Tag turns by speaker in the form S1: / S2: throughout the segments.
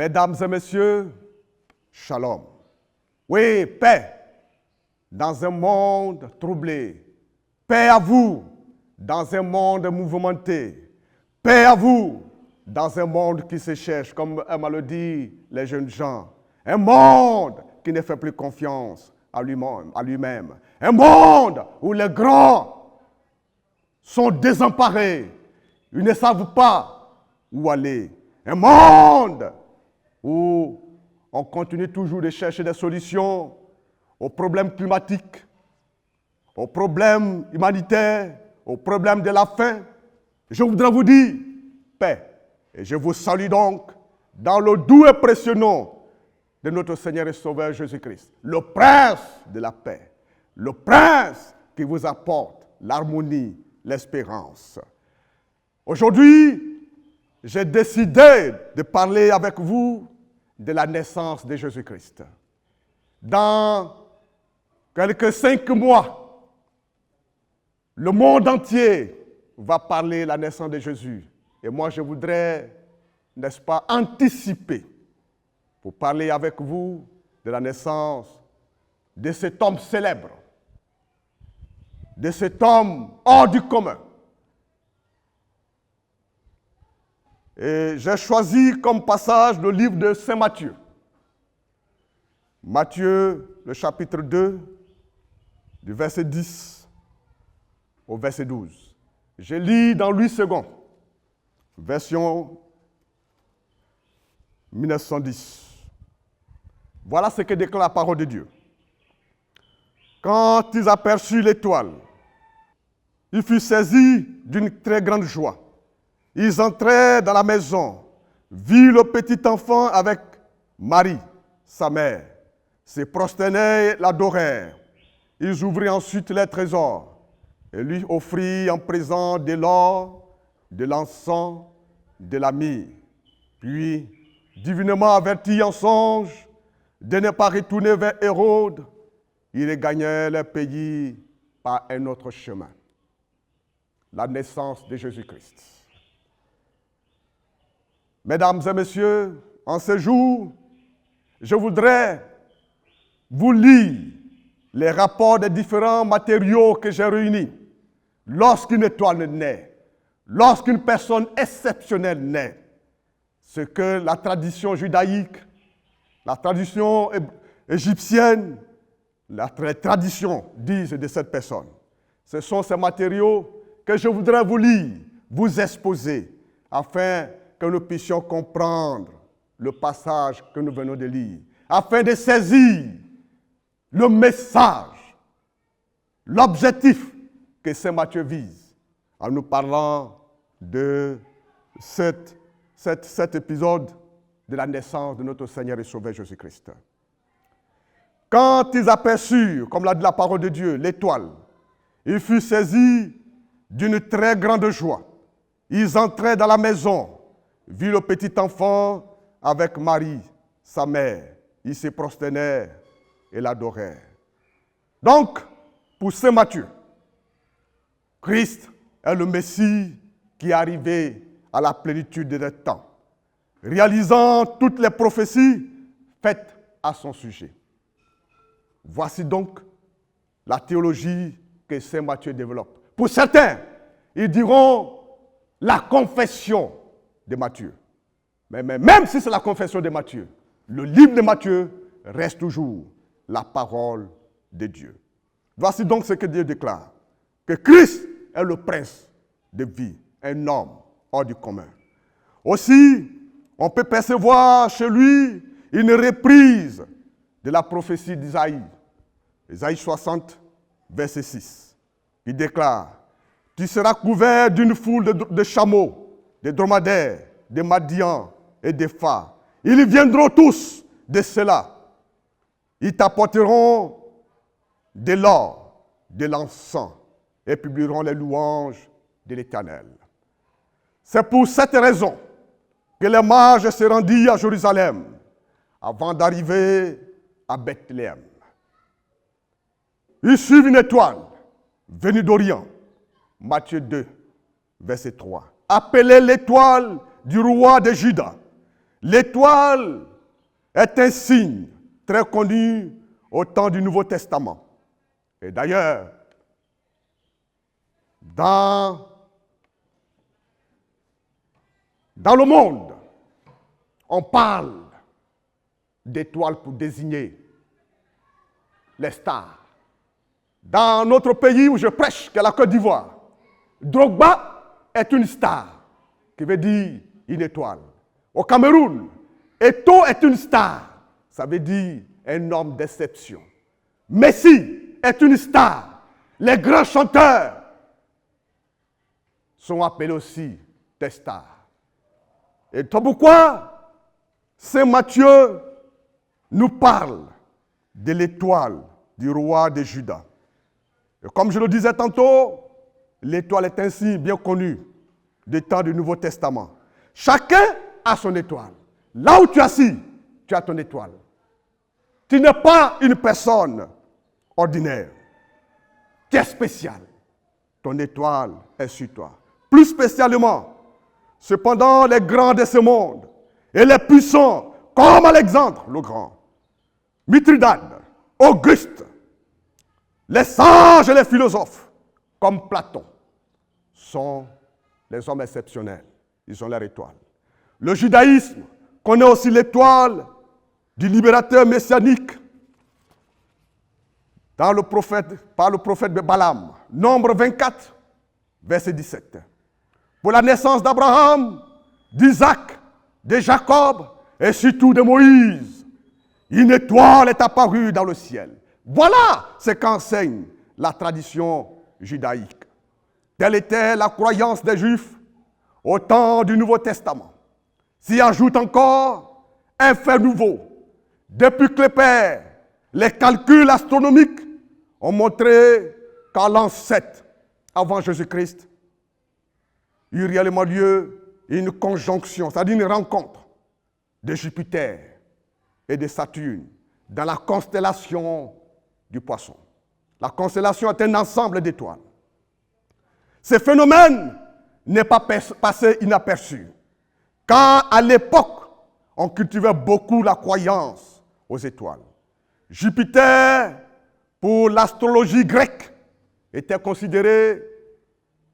S1: Mesdames et messieurs, shalom. Oui, paix dans un monde troublé. Paix à vous dans un monde mouvementé. Paix à vous dans un monde qui se cherche, comme aiment le dit les jeunes gens. Un monde qui ne fait plus confiance à lui-même. Un monde où les grands sont désemparés. Ils ne savent pas où aller. Un monde où on continue toujours de chercher des solutions aux problèmes climatiques, aux problèmes humanitaires, aux problèmes de la faim. Je voudrais vous dire paix. Et je vous salue donc dans le doux et précieux nom de notre Seigneur et Sauveur Jésus-Christ, le Prince de la paix, le Prince qui vous apporte l'harmonie, l'espérance. Aujourd'hui, j'ai décidé de parler avec vous de la naissance de Jésus-Christ. Dans quelques 5 mois, le monde entier va parler de la naissance de Jésus. Et moi, je voudrais, n'est-ce pas, anticiper pour parler avec vous de la naissance de cet homme célèbre, de cet homme hors du commun. Et j'ai choisi comme passage le livre de Saint Matthieu. Matthieu, le chapitre 2, du verset 10 au verset 12. Je lis dans Louis II, version 1910. Voilà ce que déclare la parole de Dieu. Quand ils aperçurent l'étoile, ils furent saisis d'une très grande joie. Ils entrèrent dans la maison, virent le petit enfant avec Marie, sa mère, se prosternèrent, l'adorèrent. Ils ouvrirent ensuite les trésors et lui offrirent en présent de l'or, de l'encens, de la myrrhe. Puis, divinement avertis en songe de ne pas retourner vers Hérode, ils regagnèrent leur pays par un autre chemin. La naissance de Jésus-Christ. Mesdames et messieurs, en ce jour, je voudrais vous lire les rapports des différents matériaux que j'ai réunis. Lorsqu'une étoile naît, lorsqu'une personne exceptionnelle naît, ce que la tradition judaïque, la tradition égyptienne, les traditions disent de cette personne. Ce sont ces matériaux que je voudrais vous lire, vous exposer, afin que nous puissions comprendre le passage que nous venons de lire, afin de saisir le message, l'objectif que Saint Matthieu vise, en nous parlant de cet épisode de la naissance de notre Seigneur et Sauveur Jésus-Christ. Quand ils aperçurent, comme l'a dit la parole de Dieu, l'étoile, ils furent saisis d'une très grande joie. Ils entraient dans la maison, virent le petit enfant avec Marie, sa mère. Ils se prosternèrent et l'adorèrent. Donc, pour Saint Matthieu, Christ est le Messie qui est arrivé à la plénitude des temps, réalisant toutes les prophéties faites à son sujet. Voici donc la théologie que Saint Matthieu développe. Pour certains, ils diront la confession de Matthieu. Mais même si c'est la confession de Matthieu, le livre de Matthieu reste toujours la parole de Dieu. Voici donc ce que Dieu déclare, que Christ est le prince de vie, un homme hors du commun. Aussi, on peut percevoir chez lui une reprise de la prophétie d'Isaïe, Isaïe 60, verset 6. Il déclare, « Tu seras couvert d'une foule de chameaux, de dromadaires, de Madian et de phares. Ils viendront tous de cela. Ils t'apporteront de l'or, de l'encens et publieront les louanges de l'Éternel. » C'est pour cette raison que les mages se rendirent à Jérusalem avant d'arriver à Bethléem. Ils suivent une étoile venue d'Orient. Matthieu 2, verset 3. Appelée l'étoile du roi de Juda. L'étoile est un signe très connu au temps du Nouveau Testament. Et d'ailleurs, dans le monde, on parle d'étoiles pour désigner les stars. Dans notre pays où je prêche, qui est la Côte d'Ivoire, Drogba est une star, qui veut dire une étoile. Au Cameroun, Eto'o est une star, ça veut dire un homme d'exception. Messi est une star. Les grands chanteurs sont appelés aussi des stars. Et c'est pourquoi Saint Matthieu nous parle de l'étoile du roi de Juda. Et comme je le disais tantôt, l'étoile est un signe bien connu du temps du Nouveau Testament. Chacun a son étoile. Là où tu es assis, tu as ton étoile. Tu n'es pas une personne ordinaire. Tu es spécial. Ton étoile est sur toi. Plus spécialement, cependant, les grands de ce monde et les puissants, comme Alexandre le Grand, Mithridate, Auguste, les sages et les philosophes, comme Platon, sont les hommes exceptionnels. Ils ont leur étoile. Le judaïsme connaît aussi l'étoile du libérateur messianique par le prophète Balaam. Nombre 24, verset 17. Pour la naissance d'Abraham, d'Isaac, de Jacob et surtout de Moïse, une étoile est apparue dans le ciel. Voilà ce qu'enseigne la tradition judaïque. Telle était la croyance des Juifs au temps du Nouveau Testament. S'y ajoute encore un fait nouveau. Depuis Kléper, les calculs astronomiques ont montré qu'en l'an 7, avant Jésus-Christ, il y eut réellement lieu une conjonction, c'est-à-dire une rencontre de Jupiter et de Saturne dans la constellation du Poisson. La constellation est un ensemble d'étoiles. Ce phénomène n'est pas passé inaperçu, car à l'époque, on cultivait beaucoup la croyance aux étoiles. Jupiter, pour l'astrologie grecque, était considéré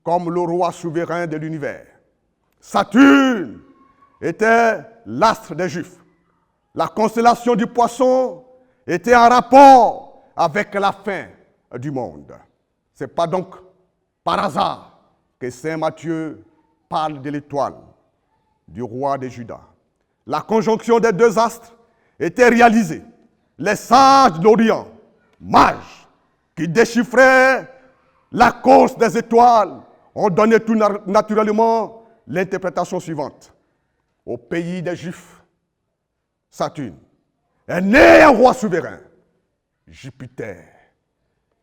S1: comme le roi souverain de l'univers. Saturne était l'astre des Juifs. La constellation du Poisson était en rapport avec la fin du monde. Ce n'est pas donc par hasard que Saint Matthieu parle de l'étoile du roi de Juda. La conjonction des deux astres était réalisée. Les sages d'Orient, mages, qui déchiffraient la cause des étoiles, ont donné tout naturellement l'interprétation suivante. Au pays des Juifs, Saturne est né un roi souverain, Jupiter,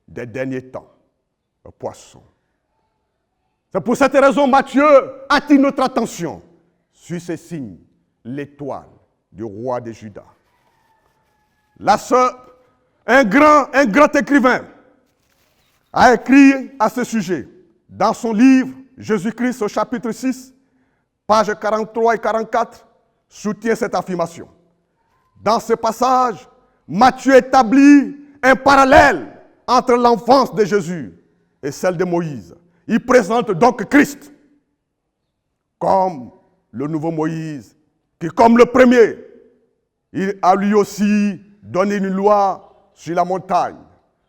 S1: des derniers temps, le Poisson. C'est pour cette raison Matthieu attire notre attention sur ce signe, l'étoile du roi de Juda. Un grand écrivain a écrit à ce sujet dans son livre Jésus-Christ au chapitre 6, pages 43 et 44, soutient cette affirmation. Dans ce passage, Matthieu établit un parallèle entre l'enfance de Jésus et celle de Moïse. Il présente donc Christ comme le nouveau Moïse, qui, comme le premier, il a lui aussi donné une loi sur la montagne.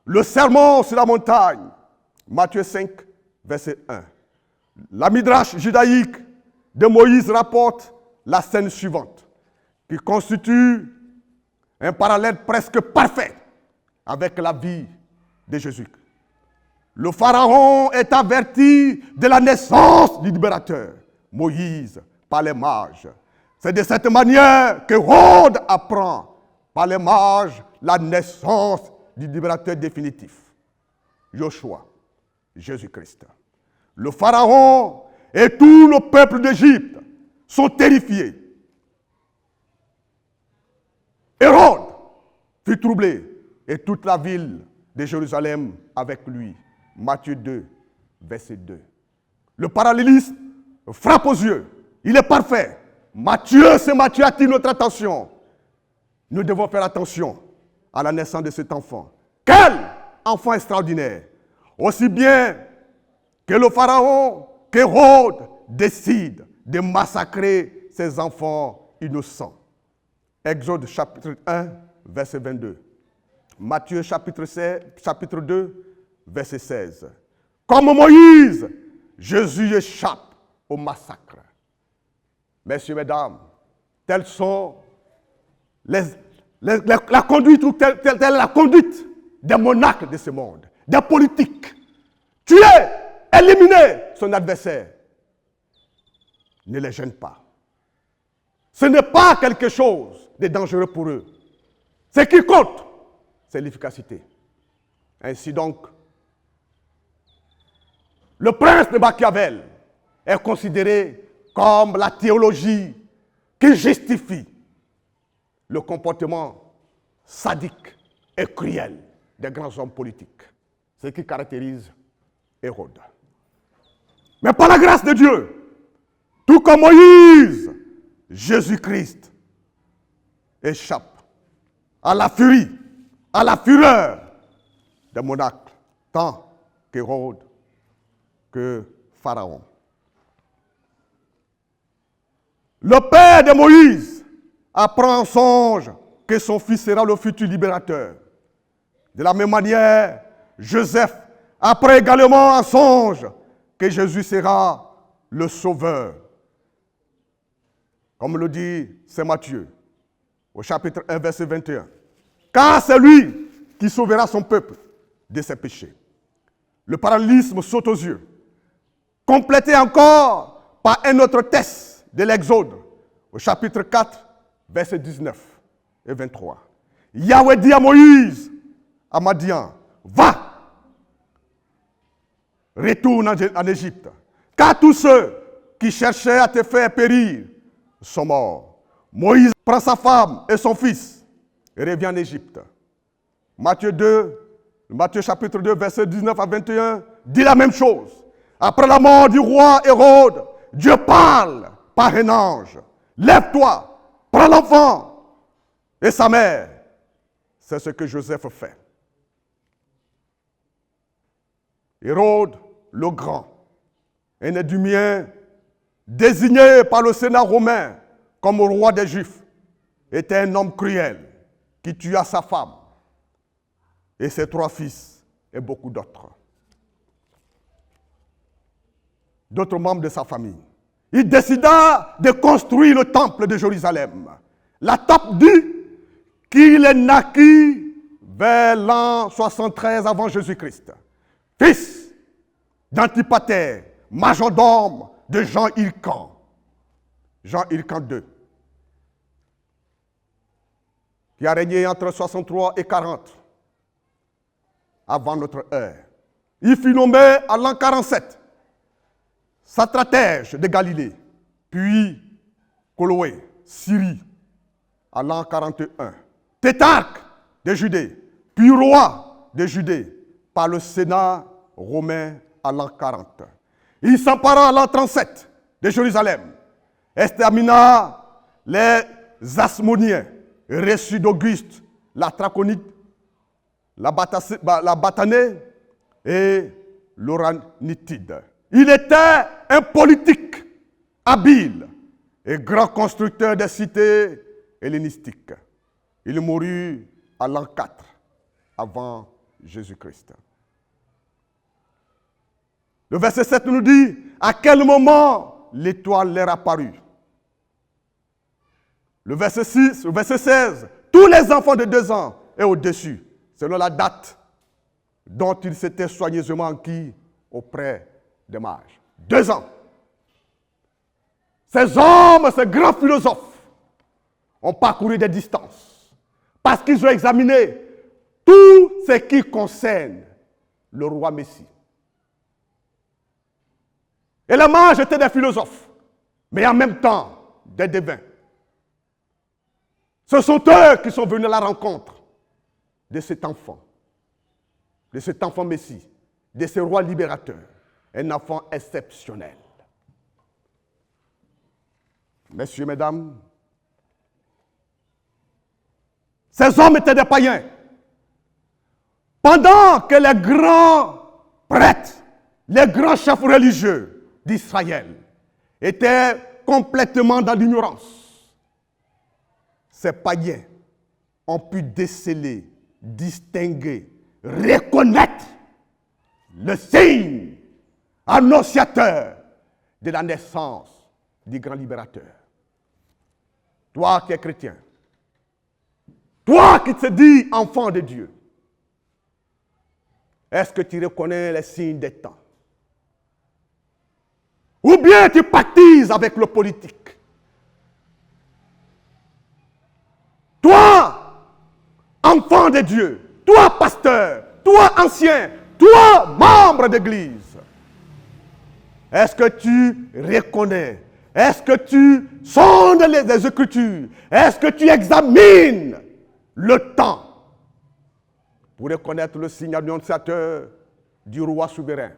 S1: Le sermon sur la montagne, Matthieu 5, verset 1. La Midrash judaïque de Moïse rapporte la scène suivante, qui constitue un parallèle presque parfait avec la vie de Jésus. Le Pharaon est averti de la naissance du libérateur, Moïse, par les mages. C'est de cette manière qu'Hérode apprend par les mages la naissance du libérateur définitif, Joshua, Jésus-Christ. Le Pharaon et tout le peuple d'Égypte sont terrifiés. Hérode fut troublé et toute la ville de Jérusalem avec lui. Matthieu 2, verset 2. Le parallélisme frappe aux yeux. Il est parfait. Matthieu, c'est Matthieu attire notre attention. Nous devons faire attention à la naissance de cet enfant. Quel enfant extraordinaire! Aussi bien que le pharaon, qu'Hérode décide de massacrer ses enfants innocents. Exode chapitre 1, verset 22. Matthieu chapitre 2, verset 16. Comme Moïse, Jésus échappe au massacre. Messieurs, mesdames, telles sont la conduite, ou telle est la conduite des monarques de ce monde, des politiques. Tuer, éliminer son adversaire. Ne les gêne pas. Ce n'est pas quelque chose de dangereux pour eux. Ce qui compte, c'est l'efficacité. Ainsi donc, le prince de Machiavel est considéré comme la théologie qui justifie le comportement sadique et cruel des grands hommes politiques. Ce qui caractérise Hérode. Mais par la grâce de Dieu, tout comme Moïse, Jésus-Christ échappe à la furie, à la fureur des monarques, tant qu'Hérode que Pharaon. Le père de Moïse apprend en songe que son fils sera le futur libérateur. De la même manière, Joseph apprend également en songe que Jésus sera le sauveur. Comme le dit Saint Matthieu, au chapitre 1, verset 21. Car c'est lui qui sauvera son peuple de ses péchés. Le parallélisme saute aux yeux. Complété encore par un autre texte de l'Exode, au chapitre 4, verset 19 et 23. Yahweh dit à Moïse, à Madian, va, retourne en Égypte, car tous ceux qui cherchaient à te faire périr sont morts. Moïse prend sa femme et son fils et revient en Égypte. Matthieu chapitre 2, verset 19 à 21, dit la même chose. Après la mort du roi Hérode, Dieu parle par un ange. Lève-toi, prends l'enfant et sa mère. C'est ce que Joseph fait. Hérode le Grand, aîné du mien, désigné par le Sénat romain comme roi des Juifs, était un homme cruel qui tua sa femme et ses 3 fils et beaucoup d'autres. D'autres membres de sa famille. Il décida de construire le temple de Jérusalem. La tape dit qu'il est naquit vers l'an 73 avant Jésus-Christ. Fils d'Antipater, majordome de Jean Hircan. Jean Hircan II. Qui a régné entre 63 et 40 avant notre ère. Il fut nommé à l'an 47 stratège de Galilée, puis Coloé, Syrie, à l'an 41. Tétarque de Judée, puis roi de Judée, par le Sénat romain à l'an 40. Il s'empara à l'an 37 de Jérusalem, extermina les Asmoniens, reçut d'Auguste la Traconite, la Batanée et l'Oranitide. Il était un politique habile et grand constructeur des cités hellénistiques. Il mourut à l'an 4 avant Jésus-Christ. Le verset 7 nous dit à quel moment l'étoile leur apparut. Le verset 16, tous les enfants de 2 ans et au-dessus, selon la date dont ils s'étaient soigneusement enquis auprès des mages. 2 ans. Ces hommes, ces grands philosophes, ont parcouru des distances parce qu'ils ont examiné tout ce qui concerne le roi Messie. Et les mages étaient des philosophes, mais en même temps des devins. Ce sont eux qui sont venus à la rencontre de cet enfant Messie, de ce roi libérateur, un enfant exceptionnel. Messieurs, mesdames, ces hommes étaient des païens. Pendant que les grands prêtres, les grands chefs religieux d'Israël étaient complètement dans l'ignorance, ces païens ont pu déceler, distinguer, reconnaître le signe annonciateur de la naissance du grand libérateur. Toi qui es chrétien, toi qui te dis enfant de Dieu, est-ce que tu reconnais les signes des temps? Ou bien tu pactises avec le politique? Toi, enfant de Dieu, toi, pasteur, toi, ancien, toi, membre d'église, est-ce que tu reconnais? Est-ce que tu sondes les Écritures? Est-ce que tu examines le temps pour reconnaître le signe annonciateur du roi souverain?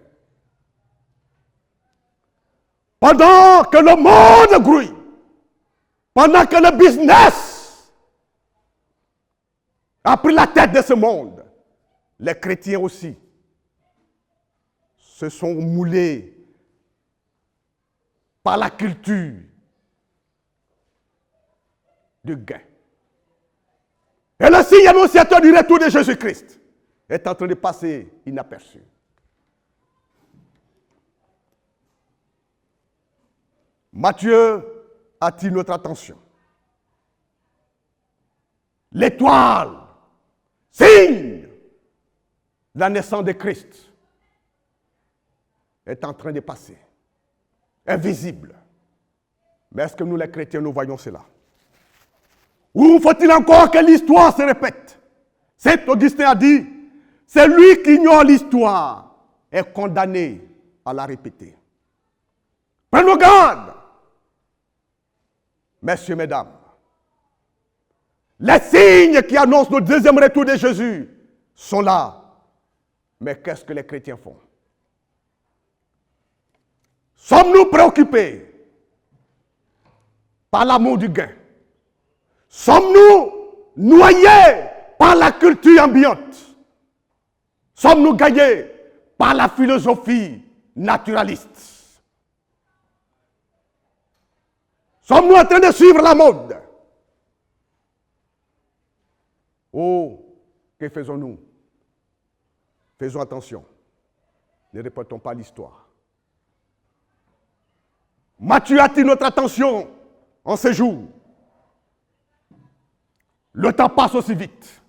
S1: Pendant que le monde grouille, pendant que le business a pris la tête de ce monde, les chrétiens aussi se sont moulés par la culture du gain. Et le signe annonciateur du retour de Jésus-Christ est en train de passer inaperçu. Matthieu attire notre attention. L'étoile, signe de la naissance de Christ, est en train de passer. Invisible. Mais est-ce que nous les chrétiens, nous voyons cela? Ou faut-il encore que l'histoire se répète? Saint Augustin a dit, celui qui ignore l'histoire est condamné à la répéter. Prenons garde, messieurs, mesdames. Les signes qui annoncent le deuxième retour de Jésus sont là. Mais qu'est-ce que les chrétiens font? Sommes-nous préoccupés par l'amour du gain? Sommes-nous noyés par la culture ambiante? Sommes-nous gagnés par la philosophie naturaliste? Sommes-nous en train de suivre la mode? Oh, que faisons-nous? Faisons attention. Ne répétons pas l'histoire. Matthieu attire notre attention en ces jours. Le temps passe aussi vite.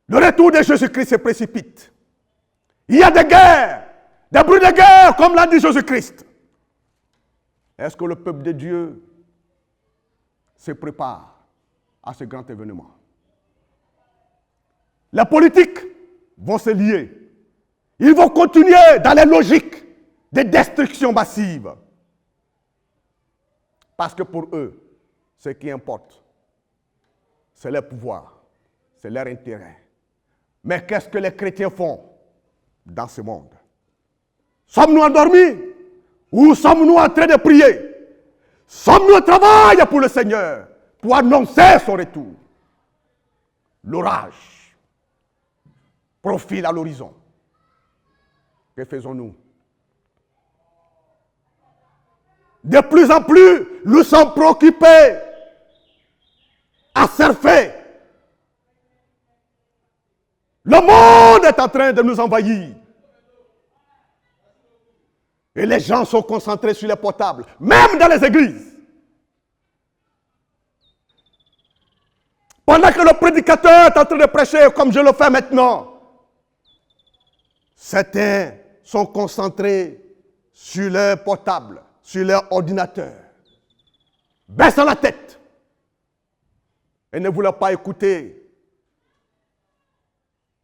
S1: Le retour de Jésus-Christ se précipite. Il y a des guerres, des bruits de guerre, comme l'a dit Jésus-Christ. Est-ce que le peuple de Dieu se prépare à ce grand événement? Les politiques vont se lier. Ils vont continuer dans les logiques de destruction massive. Parce que pour eux, ce qui importe, c'est leur pouvoir, c'est leur intérêt. Mais qu'est-ce que les chrétiens font dans ce monde? Sommes-nous endormis? Ou sommes-nous en train de prier? Sommes-nous au travail pour le Seigneur, pour annoncer son retour? L'orage profile à l'horizon. Que faisons-nous? De plus en plus, nous sommes préoccupés à surfer. Le monde est en train de nous envahir. Et les gens sont concentrés sur les portables, même dans les églises. Pendant que le prédicateur est en train de prêcher comme je le fais maintenant, certains sont concentrés sur leur portable, sur leur ordinateur, baissant la tête et ne voulant pas écouter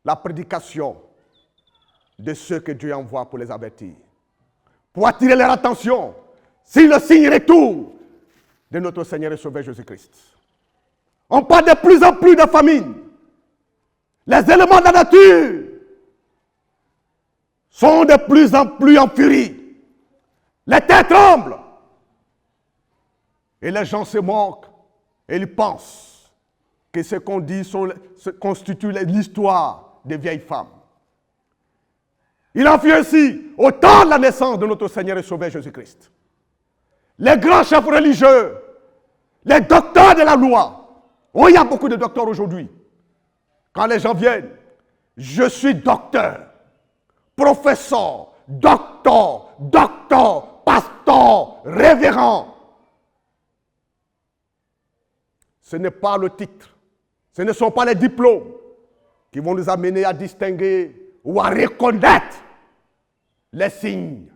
S1: la prédication de ceux que Dieu envoie pour les avertir, pour attirer leur attention sur le signe retour de notre Seigneur et Sauveur Jésus-Christ. On parle de plus en plus de famine. Les éléments de la nature sont de plus en plus en furie. Les terres tremblent. Et les gens se moquent et ils pensent que ce qu'on dit constitue l'histoire des vieilles femmes. Il en fut ainsi au temps de la naissance de notre Seigneur et Sauveur Jésus-Christ. Les grands chefs religieux, les docteurs de la loi. Oh, il y a beaucoup de docteurs aujourd'hui. Quand les gens viennent, je suis docteur, professeur, docteur, pasteur, révérend. Ce n'est pas le titre, ce ne sont pas les diplômes qui vont nous amener à distinguer ou à reconnaître les signes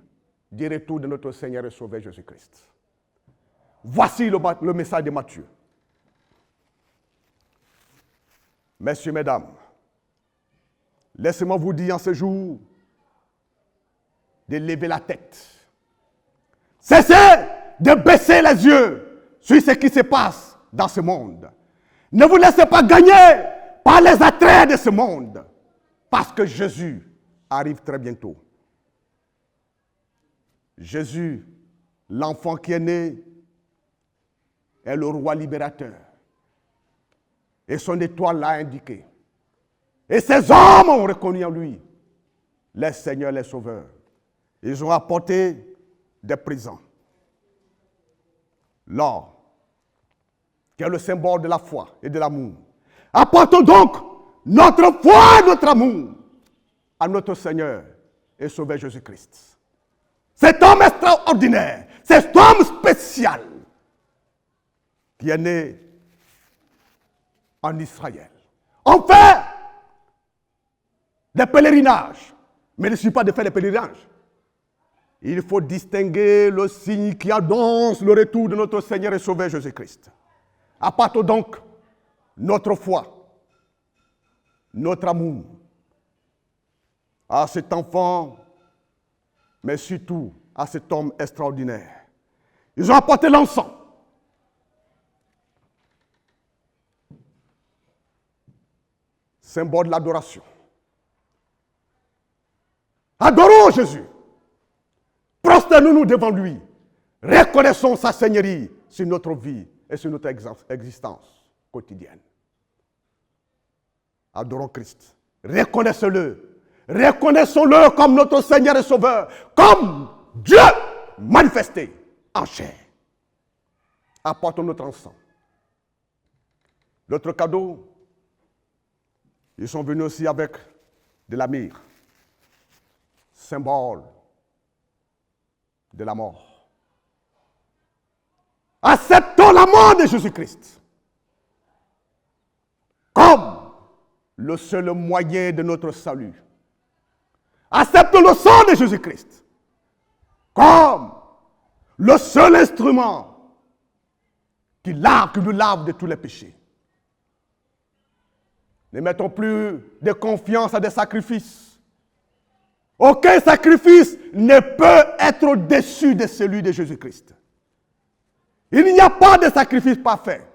S1: du retour de notre Seigneur et Sauveur Jésus-Christ. Voici le message de Matthieu. Messieurs, mesdames, laissez-moi vous dire en ce jour de lever la tête. Cessez de baisser les yeux sur ce qui se passe dans ce monde. Ne vous laissez pas gagner par les attraits de ce monde, parce que Jésus arrive très bientôt. Jésus, l'enfant qui est né, est le roi libérateur. Et son étoile l'a indiqué. Et ces hommes ont reconnu en lui les seigneurs, les sauveurs. Ils ont apporté des présents. L'or, qui est le symbole de la foi et de l'amour. Apportons donc notre foi et notre amour à notre Seigneur et Sauveur Jésus-Christ. Cet homme extraordinaire, cet homme spécial qui est né en Israël. On fait des pèlerinages, mais il ne suffit pas de faire des pèlerinages. Il faut distinguer le signe qui annonce le retour de notre Seigneur et Sauveur Jésus-Christ. Apportons donc notre foi, notre amour à cet enfant, mais surtout à cet homme extraordinaire. Ils ont apporté l'encens. Symbole de l'adoration. Adorons Jésus. Prosternons-nous devant lui. Reconnaissons sa seigneurie sur notre vie et sur notre existence quotidienne. Adorons Christ. Reconnaissons-le. Reconnaissons-le comme notre Seigneur et Sauveur, comme Dieu manifesté en chair. Apportons notre encens. Notre cadeau, ils sont venus aussi avec de la myrrhe, symbole de la mort. Acceptons la mort de Jésus-Christ comme le seul moyen de notre salut. Acceptons le sang de Jésus-Christ comme le seul instrument qui nous lave de tous les péchés. Ne mettons plus de confiance à des sacrifices. Aucun sacrifice ne peut être au-dessus de celui de Jésus-Christ. Il n'y a pas de sacrifice parfait.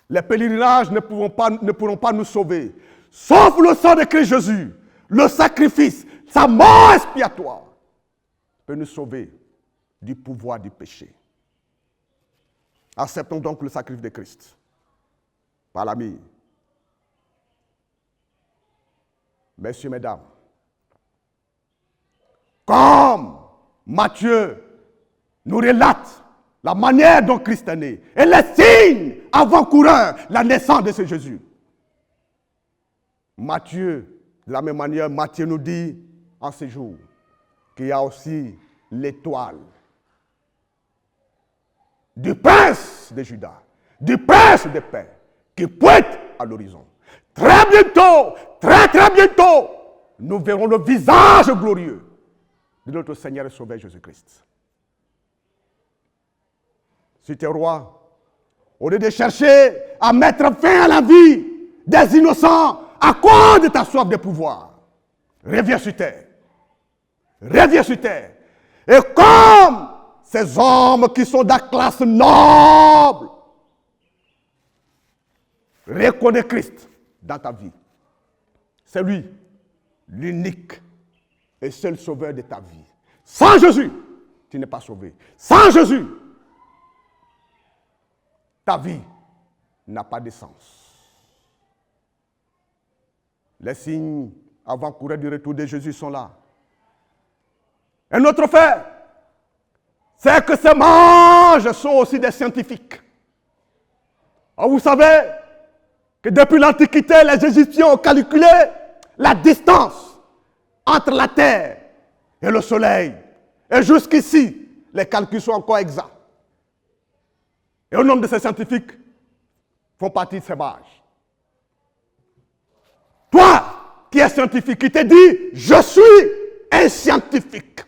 S1: Les pèlerinages ne pourront pas nous sauver. Sauf le sang de Christ Jésus, le sacrifice, sa mort expiatoire peut nous sauver du pouvoir du péché. Acceptons donc le sacrifice de Christ par la myrrhe. Messieurs, mesdames, comme Matthieu nous relate la manière dont Christ est né et les signes avant-coureurs la naissance de ce Jésus. Matthieu, de la même manière, Matthieu nous dit en ce jour qu'il y a aussi l'étoile du prince de Juda, du prince de paix, qui pointe à l'horizon. Très bientôt, très bientôt, nous verrons le visage glorieux de notre Seigneur et Sauveur Jésus-Christ. Si tu es roi, au lieu de chercher à mettre fin à la vie des innocents à cause de ta soif de pouvoir, reviens sur terre. Reviens sur terre. Et comme ces hommes qui sont de la classe noble, reconnais Christ dans ta vie. C'est lui, l'unique et seul sauveur de ta vie. Sans Jésus, tu n'es pas sauvé. Sans Jésus, ta vie n'a pas de sens. Les signes avant-coureurs du retour de Jésus sont là. Un autre fait, c'est que ces mages sont aussi des scientifiques. Alors vous savez que depuis l'Antiquité, les Égyptiens ont calculé la distance entre la Terre et le Soleil. Et jusqu'ici, les calculs sont encore exacts. Et au nombre de ces scientifiques font partie de ces mages. Toi, qui es scientifique, qui te dit, je suis un scientifique.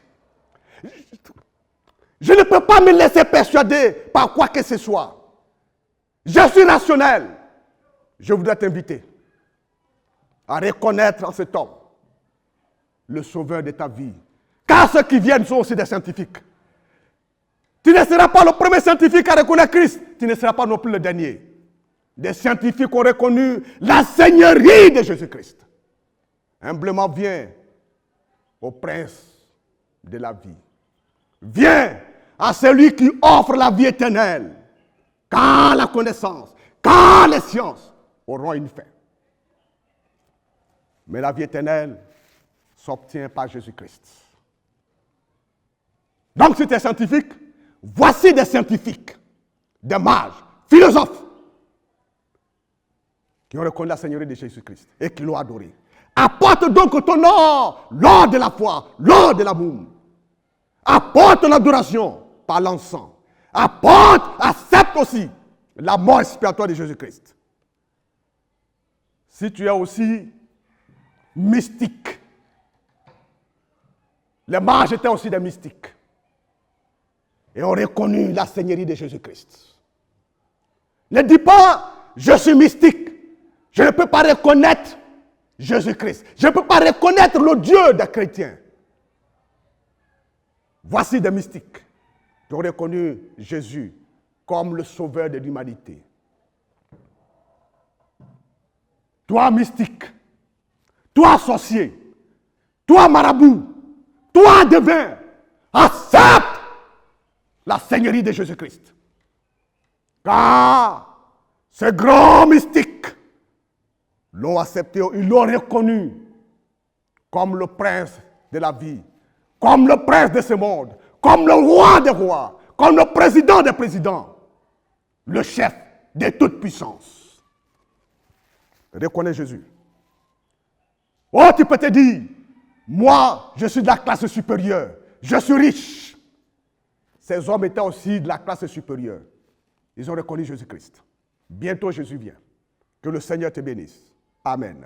S1: Je ne peux pas me laisser persuader par quoi que ce soit. Je suis rationnel. Je voudrais t'inviter à reconnaître en cet homme le sauveur de ta vie. Car ceux qui viennent sont aussi des scientifiques. Tu ne seras pas le premier scientifique à reconnaître Christ. Tu ne seras pas non plus le dernier. Des scientifiques ont reconnu la seigneurie de Jésus-Christ. Humblement, viens au prince de la vie. Viens à celui qui offre la vie éternelle. Quand la connaissance, quand les sciences auront une fin. Mais la vie éternelle s'obtient par Jésus-Christ. Donc, si tu es scientifique, voici des scientifiques, des mages, philosophes, qui ont reconnu la seigneurie de Jésus-Christ et qui l'ont adoré. Apporte donc ton or lors de la foi, lors de l'amour. Apporte l'adoration par l'encens. Accepte aussi la mort expiatoire de Jésus-Christ. Si tu es aussi mystique, les mages étaient aussi des mystiques et ont reconnu la seigneurie de Jésus-Christ. Ne dis pas, je suis mystique, je ne peux pas reconnaître Jésus-Christ, je ne peux pas reconnaître le Dieu des chrétiens. Voici des mystiques qui ont reconnu Jésus comme le sauveur de l'humanité. Toi mystique, toi sorcier, toi marabout, toi devin, accepte la seigneurie de Jésus-Christ. Car ces grands mystiques l'ont accepté, ils l'ont reconnu comme le prince de la vie, comme le prince de ce monde, comme le roi des rois, comme le président des présidents, le chef de toute puissance. Reconnais Jésus. Oh, tu peux te dire, moi, je suis de la classe supérieure, je suis riche. Ces hommes étaient aussi de la classe supérieure. Ils ont reconnu Jésus-Christ. Bientôt Jésus vient. Que le Seigneur te bénisse. Amen.